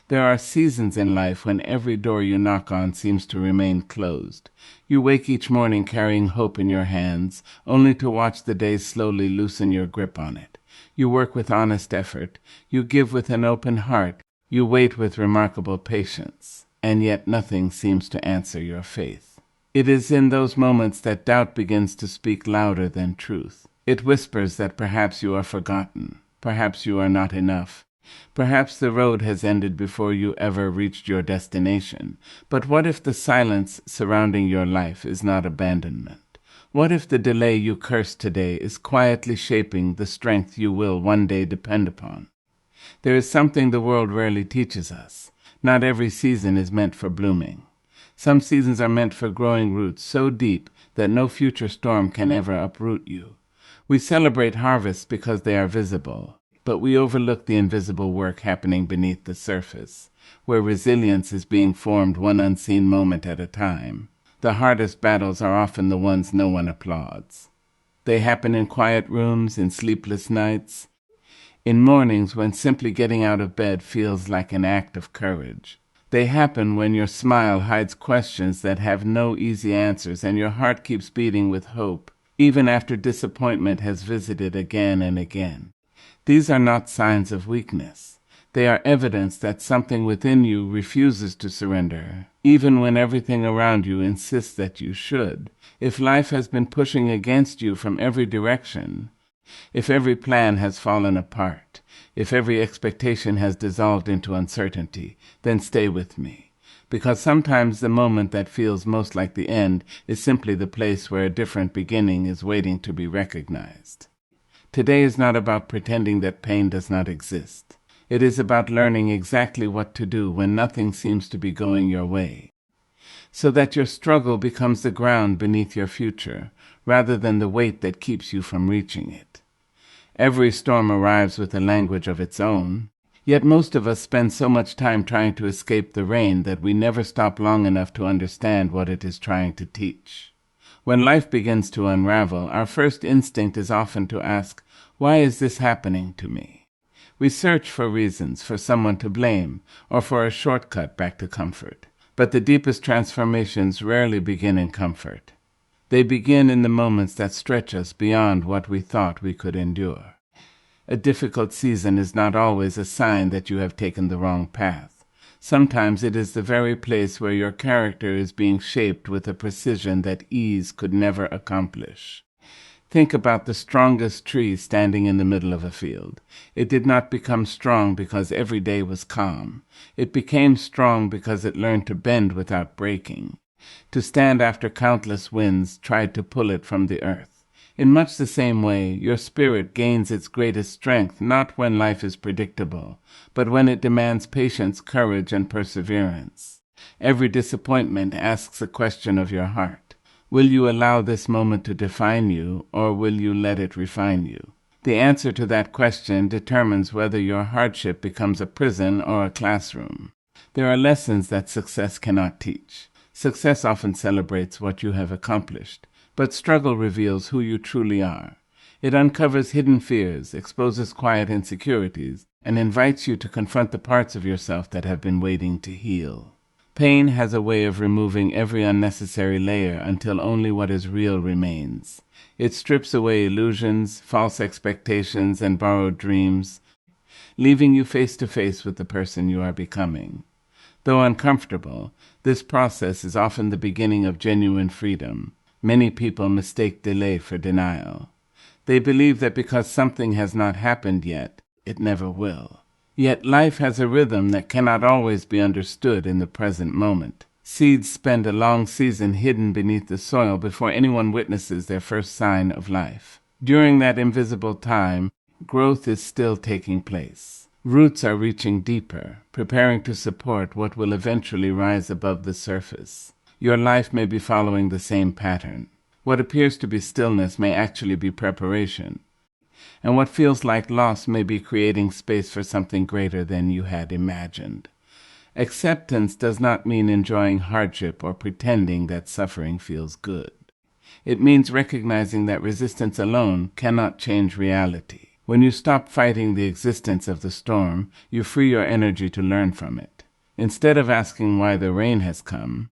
There are seasons in life when every door you knock on seems to remain closed. You wake each morning carrying hope in your hands, only to watch the day slowly loosen your grip on it. You work with honest effort. You give with an open heart. You wait with remarkable patience. And yet nothing seems to answer your faith. It is in those moments that doubt begins to speak louder than truth. It whispers that perhaps you are forgotten. Perhaps you are not enough. Perhaps the road has ended before you ever reached your destination. But what if the silence surrounding your life is not abandonment? What if the delay you curse today is quietly shaping the strength you will one day depend upon? There is something the world rarely teaches us. Not every season is meant for blooming. Some seasons are meant for growing roots so deep that no future storm can ever uproot you. We celebrate harvests because they are visible. But we overlook the invisible work happening beneath the surface, where resilience is being formed one unseen moment at a time. The hardest battles are often the ones no one applauds. They happen in quiet rooms, in sleepless nights, in mornings when simply getting out of bed feels like an act of courage. They happen when your smile hides questions that have no easy answers and your heart keeps beating with hope, even after disappointment has visited again and again. These are not signs of weakness. They are evidence that something within you refuses to surrender, even when everything around you insists that you should. If life has been pushing against you from every direction, if every plan has fallen apart, if every expectation has dissolved into uncertainty, then stay with me. Because sometimes the moment that feels most like the end is simply the place where a different beginning is waiting to be recognized. Today is not about pretending that pain does not exist. It is about learning exactly what to do when nothing seems to be going your way, so that your struggle becomes the ground beneath your future, rather than the weight that keeps you from reaching it. Every storm arrives with a language of its own, yet most of us spend so much time trying to escape the rain that we never stop long enough to understand what it is trying to teach. When life begins to unravel, our first instinct is often to ask, why is this happening to me? We search for reasons, for someone to blame, or for a shortcut back to comfort. But the deepest transformations rarely begin in comfort. They begin in the moments that stretch us beyond what we thought we could endure. A difficult season is not always a sign that you have taken the wrong path. Sometimes it is the very place where your character is being shaped with a precision that ease could never accomplish. Think about the strongest tree standing in the middle of a field. It did not become strong because every day was calm. It became strong because it learned to bend without breaking. To stand after countless winds tried to pull it from the earth. In much the same way, your spirit gains its greatest strength not when life is predictable, but when it demands patience, courage, and perseverance. Every disappointment asks a question of your heart. Will you allow this moment to define you, or will you let it refine you? The answer to that question determines whether your hardship becomes a prison or a classroom. There are lessons that success cannot teach. Success often celebrates what you have accomplished, but struggle reveals who you truly are. It uncovers hidden fears, exposes quiet insecurities, and invites you to confront the parts of yourself that have been waiting to heal. Pain has a way of removing every unnecessary layer until only what is real remains. It strips away illusions, false expectations, and borrowed dreams, leaving you face to face with the person you are becoming. Though uncomfortable, this process is often the beginning of genuine freedom. Many people mistake delay for denial. They believe that because something has not happened yet, it never will. Yet life has a rhythm that cannot always be understood in the present moment. Seeds spend a long season hidden beneath the soil before anyone witnesses their first sign of life. During that invisible time, growth is still taking place. Roots are reaching deeper, preparing to support what will eventually rise above the surface. Your life may be following the same pattern. What appears to be stillness may actually be preparation. And what feels like loss may be creating space for something greater than you had imagined. Acceptance does not mean enjoying hardship or pretending that suffering feels good. It means recognizing that resistance alone cannot change reality. When you stop fighting the existence of the storm, you free your energy to learn from it. Instead of asking why the rain has come,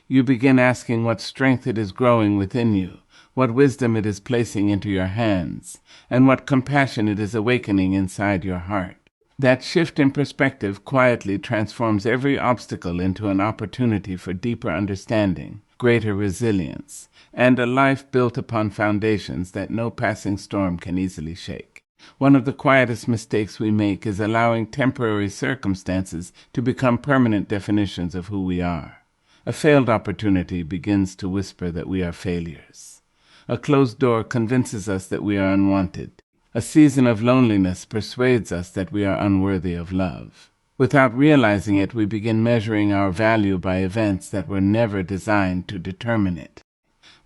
you begin asking what strength it is growing within you, what wisdom it is placing into your hands, and what compassion it is awakening inside your heart. That shift in perspective quietly transforms every obstacle into an opportunity for deeper understanding, greater resilience, and a life built upon foundations that no passing storm can easily shake. One of the quietest mistakes we make is allowing temporary circumstances to become permanent definitions of who we are. A failed opportunity begins to whisper that we are failures. A closed door convinces us that we are unwanted. A season of loneliness persuades us that we are unworthy of love. Without realizing it, we begin measuring our value by events that were never designed to determine it.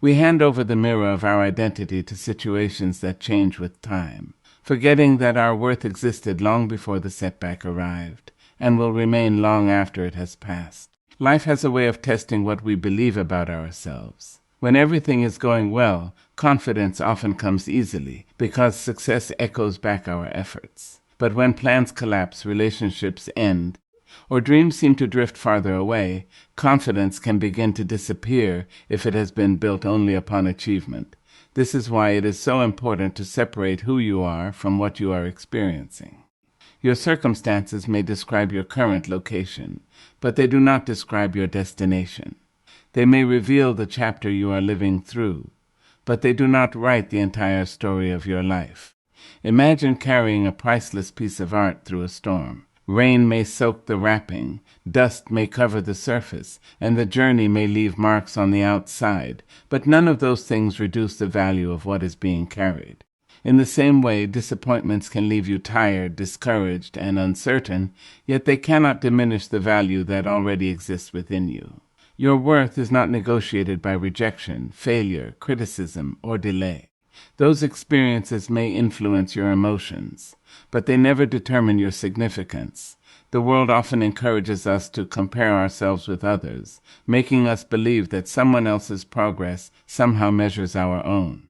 We hand over the mirror of our identity to situations that change with time, forgetting that our worth existed long before the setback arrived, and will remain long after it has passed. Life has a way of testing what we believe about ourselves. When everything is going well, confidence often comes easily because success echoes back our efforts. But when plans collapse, relationships end, or dreams seem to drift farther away, confidence can begin to disappear if it has been built only upon achievement. This is why it is so important to separate who you are from what you are experiencing. Your circumstances may describe your current location, but they do not describe your destination. They may reveal the chapter you are living through, but they do not write the entire story of your life. Imagine carrying a priceless piece of art through a storm. Rain may soak the wrapping, dust may cover the surface, and the journey may leave marks on the outside, but none of those things reduce the value of what is being carried. In the same way, disappointments can leave you tired, discouraged, and uncertain, yet they cannot diminish the value that already exists within you. Your worth is not negotiated by rejection, failure, criticism, or delay. Those experiences may influence your emotions, but they never determine your significance. The world often encourages us to compare ourselves with others, making us believe that someone else's progress somehow measures our own.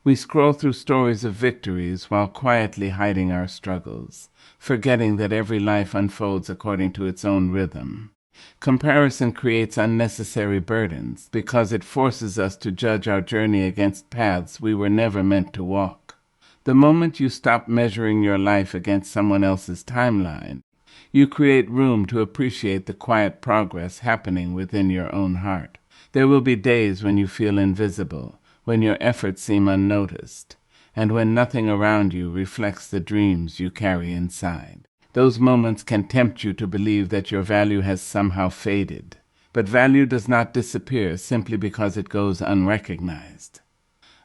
We scroll through stories of victories while quietly hiding our struggles, forgetting that every life unfolds according to its own rhythm. Comparison creates unnecessary burdens because it forces us to judge our journey against paths we were never meant to walk. The moment you stop measuring your life against someone else's timeline, you create room to appreciate the quiet progress happening within your own heart. There will be days when you feel invisible, when your efforts seem unnoticed, and when nothing around you reflects the dreams you carry inside. Those moments can tempt you to believe that your value has somehow faded. But value does not disappear simply because it goes unrecognized.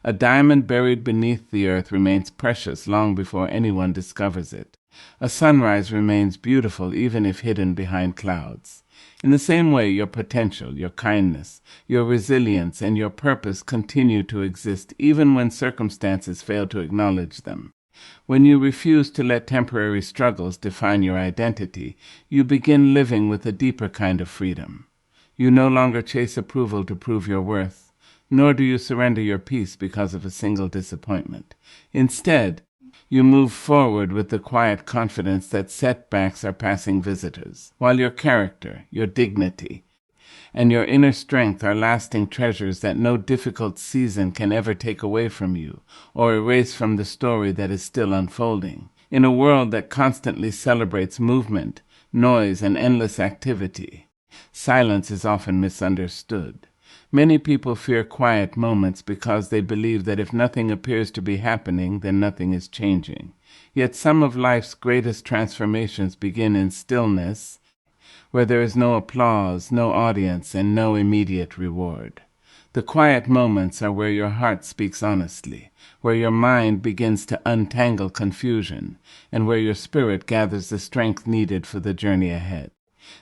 A diamond buried beneath the earth remains precious long before anyone discovers it. A sunrise remains beautiful even if hidden behind clouds. In the same way, your potential, your kindness, your resilience, and your purpose continue to exist even when circumstances fail to acknowledge them. When you refuse to let temporary struggles define your identity, you begin living with a deeper kind of freedom. You no longer chase approval to prove your worth, nor do you surrender your peace because of a single disappointment. Instead, you move forward with the quiet confidence that setbacks are passing visitors, while your character, your dignity, and your inner strength are lasting treasures that no difficult season can ever take away from you or erase from the story that is still unfolding. In a world that constantly celebrates movement, noise, and endless activity, silence is often misunderstood. Many people fear quiet moments because they believe that if nothing appears to be happening, then nothing is changing. Yet some of life's greatest transformations begin in stillness, where there is no applause, no audience, and no immediate reward. The quiet moments are where your heart speaks honestly, where your mind begins to untangle confusion, and where your spirit gathers the strength needed for the journey ahead.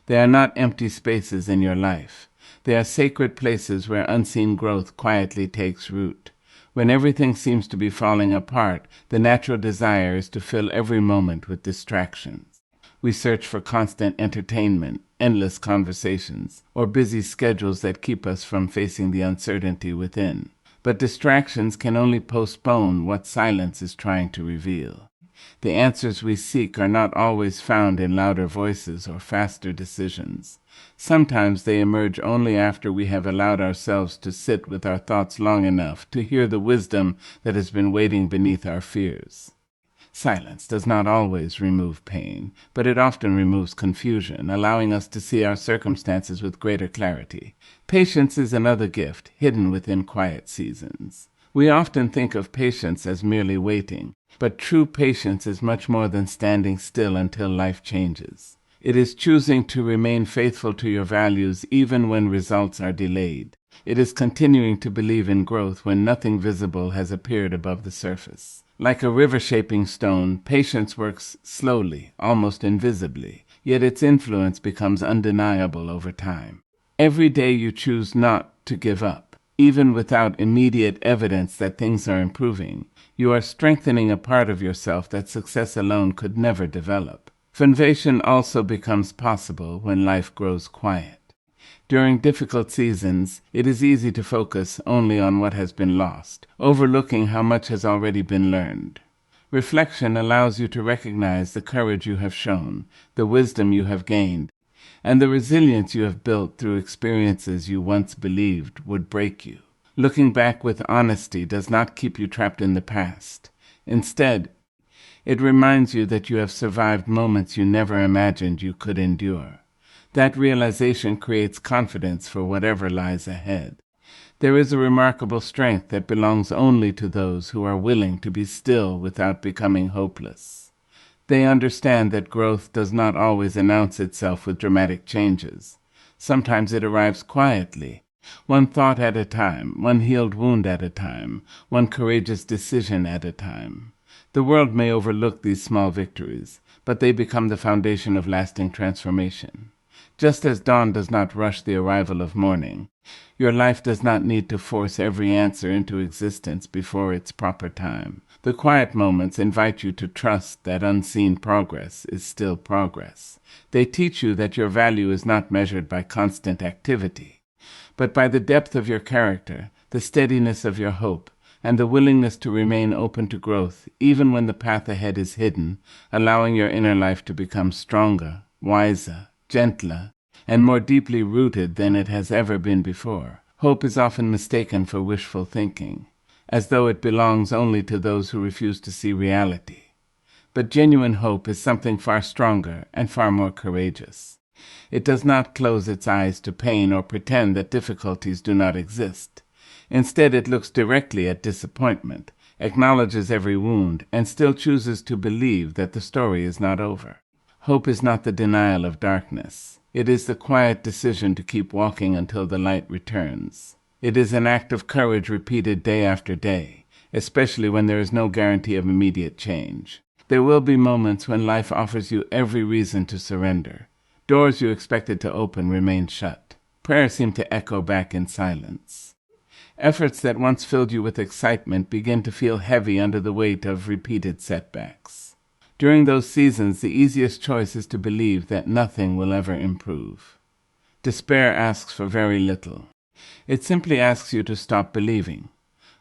They are not empty spaces in your life. They are sacred places where unseen growth quietly takes root. When everything seems to be falling apart, the natural desire is to fill every moment with distractions. We search for constant entertainment, endless conversations, or busy schedules that keep us from facing the uncertainty within. But distractions can only postpone what silence is trying to reveal. The answers we seek are not always found in louder voices or faster decisions. Sometimes they emerge only after we have allowed ourselves to sit with our thoughts long enough to hear the wisdom that has been waiting beneath our fears. Silence does not always remove pain, but it often removes confusion, allowing us to see our circumstances with greater clarity. Patience is another gift, hidden within quiet seasons. We often think of patience as merely waiting, but true patience is much more than standing still until life changes. It is choosing to remain faithful to your values even when results are delayed. It is continuing to believe in growth when nothing visible has appeared above the surface. Like a river-shaping stone, patience works slowly, almost invisibly, yet its influence becomes undeniable over time. Every day you choose not to give up, even without immediate evidence that things are improving, you are strengthening a part of yourself that success alone could never develop. Foundation also becomes possible when life grows quiet. During difficult seasons, it is easy to focus only on what has been lost, overlooking how much has already been learned. Reflection allows you to recognize the courage you have shown, the wisdom you have gained, and the resilience you have built through experiences you once believed would break you. Looking back with honesty does not keep you trapped in the past. Instead, it reminds you that you have survived moments you never imagined you could endure. That realization creates confidence for whatever lies ahead. There is a remarkable strength that belongs only to those who are willing to be still without becoming hopeless. They understand that growth does not always announce itself with dramatic changes. Sometimes it arrives quietly, one thought at a time, one healed wound at a time, one courageous decision at a time. The world may overlook these small victories, but they become the foundation of lasting transformation. Just as dawn does not rush the arrival of morning, your life does not need to force every answer into existence before its proper time. The quiet moments invite you to trust that unseen progress is still progress. They teach you that your value is not measured by constant activity, but by the depth of your character, the steadiness of your hope, and the willingness to remain open to growth even when the path ahead is hidden, allowing your inner life to become stronger, wiser, gentler, and more deeply rooted than it has ever been before. Hope is often mistaken for wishful thinking, as though it belongs only to those who refuse to see reality. But genuine hope is something far stronger and far more courageous. It does not close its eyes to pain or pretend that difficulties do not exist. Instead, it looks directly at disappointment, acknowledges every wound, and still chooses to believe that the story is not over. Hope is not the denial of darkness. It is the quiet decision to keep walking until the light returns. It is an act of courage repeated day after day, especially when there is no guarantee of immediate change. There will be moments when life offers you every reason to surrender. Doors you expected to open remain shut. Prayers seem to echo back in silence. Efforts that once filled you with excitement begin to feel heavy under the weight of repeated setbacks. During those seasons, the easiest choice is to believe that nothing will ever improve. Despair asks for very little. It simply asks you to stop believing.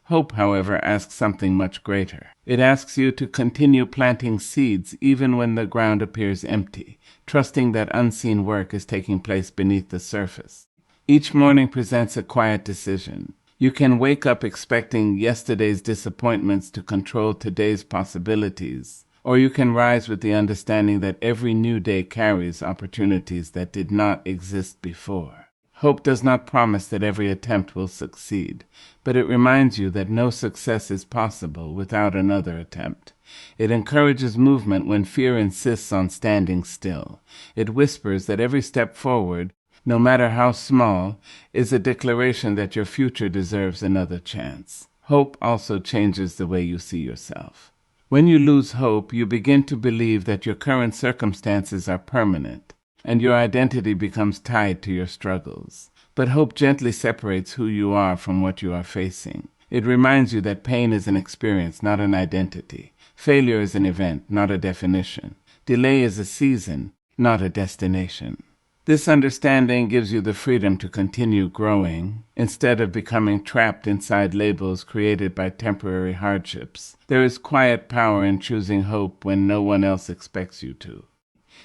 Hope, however, asks something much greater. It asks you to continue planting seeds even when the ground appears empty, trusting that unseen work is taking place beneath the surface. Each morning presents a quiet decision. You can wake up expecting yesterday's disappointments to control today's possibilities, or you can rise with the understanding that every new day carries opportunities that did not exist before. Hope does not promise that every attempt will succeed, but it reminds you that no success is possible without another attempt. It encourages movement when fear insists on standing still. It whispers that every step forward, no matter how small, is a declaration that your future deserves another chance. Hope also changes the way you see yourself. When you lose hope, you begin to believe that your current circumstances are permanent, and your identity becomes tied to your struggles. But hope gently separates who you are from what you are facing. It reminds you that pain is an experience, not an identity. Failure is an event, not a definition. Delay is a season, not a destination. This understanding gives you the freedom to continue growing instead of becoming trapped inside labels created by temporary hardships. There is quiet power in choosing hope when no one else expects you to.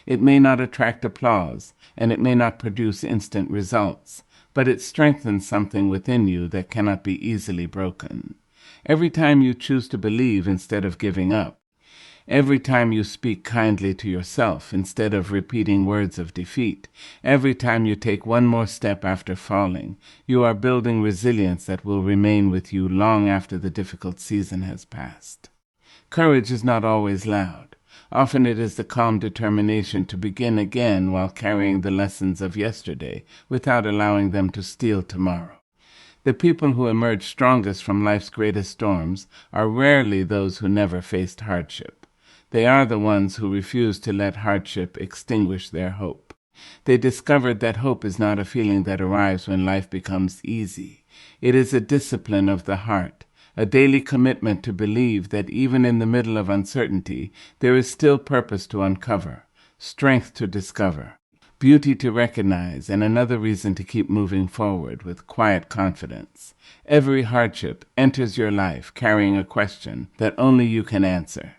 It may not attract applause, and it may not produce instant results, but it strengthens something within you that cannot be easily broken. Every time you choose to believe instead of giving up, every time you speak kindly to yourself instead of repeating words of defeat, every time you take one more step after falling, you are building resilience that will remain with you long after the difficult season has passed. Courage is not always loud. Often it is the calm determination to begin again while carrying the lessons of yesterday without allowing them to steal tomorrow. The people who emerge strongest from life's greatest storms are rarely those who never faced hardship. They are the ones who refuse to let hardship extinguish their hope. They discovered that hope is not a feeling that arrives when life becomes easy. It is a discipline of the heart, a daily commitment to believe that even in the middle of uncertainty, there is still purpose to uncover, strength to discover, beauty to recognize, and another reason to keep moving forward with quiet confidence. Every hardship enters your life carrying a question that only you can answer.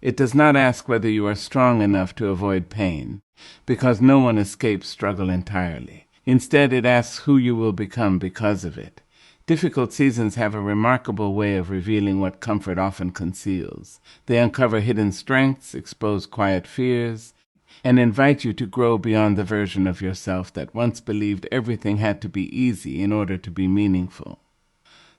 It does not ask whether you are strong enough to avoid pain, because no one escapes struggle entirely. Instead, it asks who you will become because of it. Difficult seasons have a remarkable way of revealing what comfort often conceals. They uncover hidden strengths, expose quiet fears, and invite you to grow beyond the version of yourself that once believed everything had to be easy in order to be meaningful.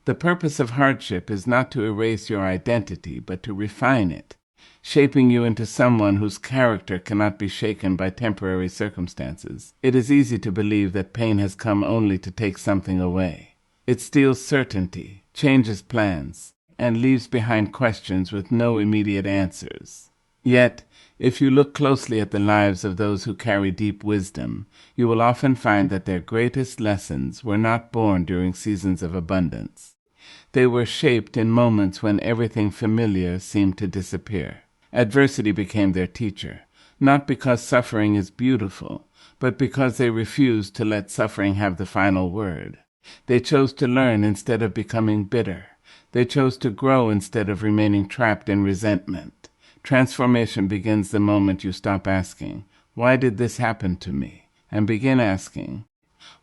The purpose of hardship is not to erase your identity, but to refine it, shaping you into someone whose character cannot be shaken by temporary circumstances. It is easy to believe that pain has come only to take something away. It steals certainty, changes plans, and leaves behind questions with no immediate answers. Yet, if you look closely at the lives of those who carry deep wisdom, you will often find that their greatest lessons were not born during seasons of abundance. They were shaped in moments when everything familiar seemed to disappear. Adversity became their teacher, not because suffering is beautiful, but because they refused to let suffering have the final word. They chose to learn instead of becoming bitter. They chose to grow instead of remaining trapped in resentment. Transformation begins the moment you stop asking, "Why did this happen to me?" and begin asking,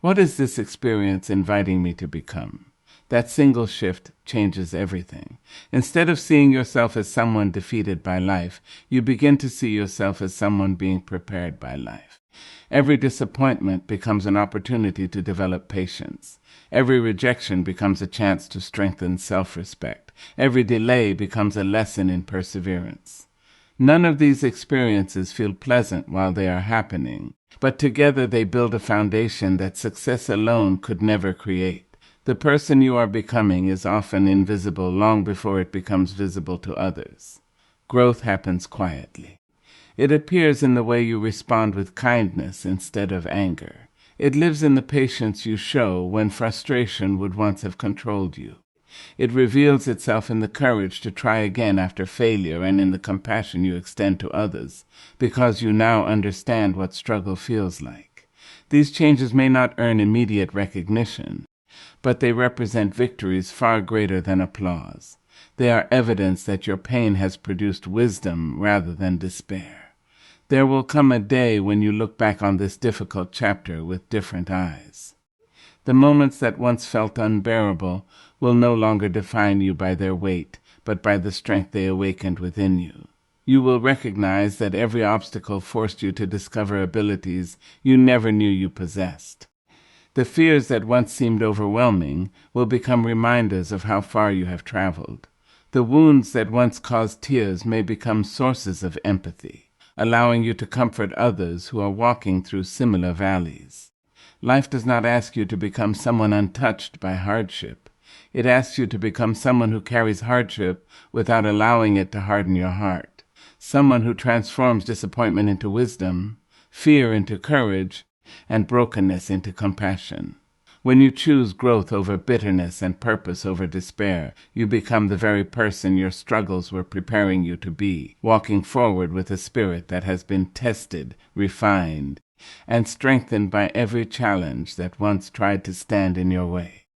"What is this experience inviting me to become?" That single shift changes everything. Instead of seeing yourself as someone defeated by life, you begin to see yourself as someone being prepared by life. Every disappointment becomes an opportunity to develop patience. Every rejection becomes a chance to strengthen self-respect. Every delay becomes a lesson in perseverance. None of these experiences feel pleasant while they are happening, but together they build a foundation that success alone could never create. The person you are becoming is often invisible long before it becomes visible to others. Growth happens quietly. It appears in the way you respond with kindness instead of anger. It lives in the patience you show when frustration would once have controlled you. It reveals itself in the courage to try again after failure and in the compassion you extend to others, because you now understand what struggle feels like. These changes may not earn immediate recognition, but they represent victories far greater than applause. They are evidence that your pain has produced wisdom rather than despair. There will come a day when you look back on this difficult chapter with different eyes. The moments that once felt unbearable will no longer define you by their weight, but by the strength they awakened within you. You will recognize that every obstacle forced you to discover abilities you never knew you possessed. The fears that once seemed overwhelming will become reminders of how far you have traveled. The wounds that once caused tears may become sources of empathy, allowing you to comfort others who are walking through similar valleys. Life does not ask you to become someone untouched by hardship. It asks you to become someone who carries hardship without allowing it to harden your heart. Someone who transforms disappointment into wisdom, fear into courage, and brokenness into compassion. When you choose growth over bitterness and purpose over despair, you become the very person your struggles were preparing you to be, walking forward with a spirit that has been tested, refined, and strengthened by every challenge that once tried to stand in your way.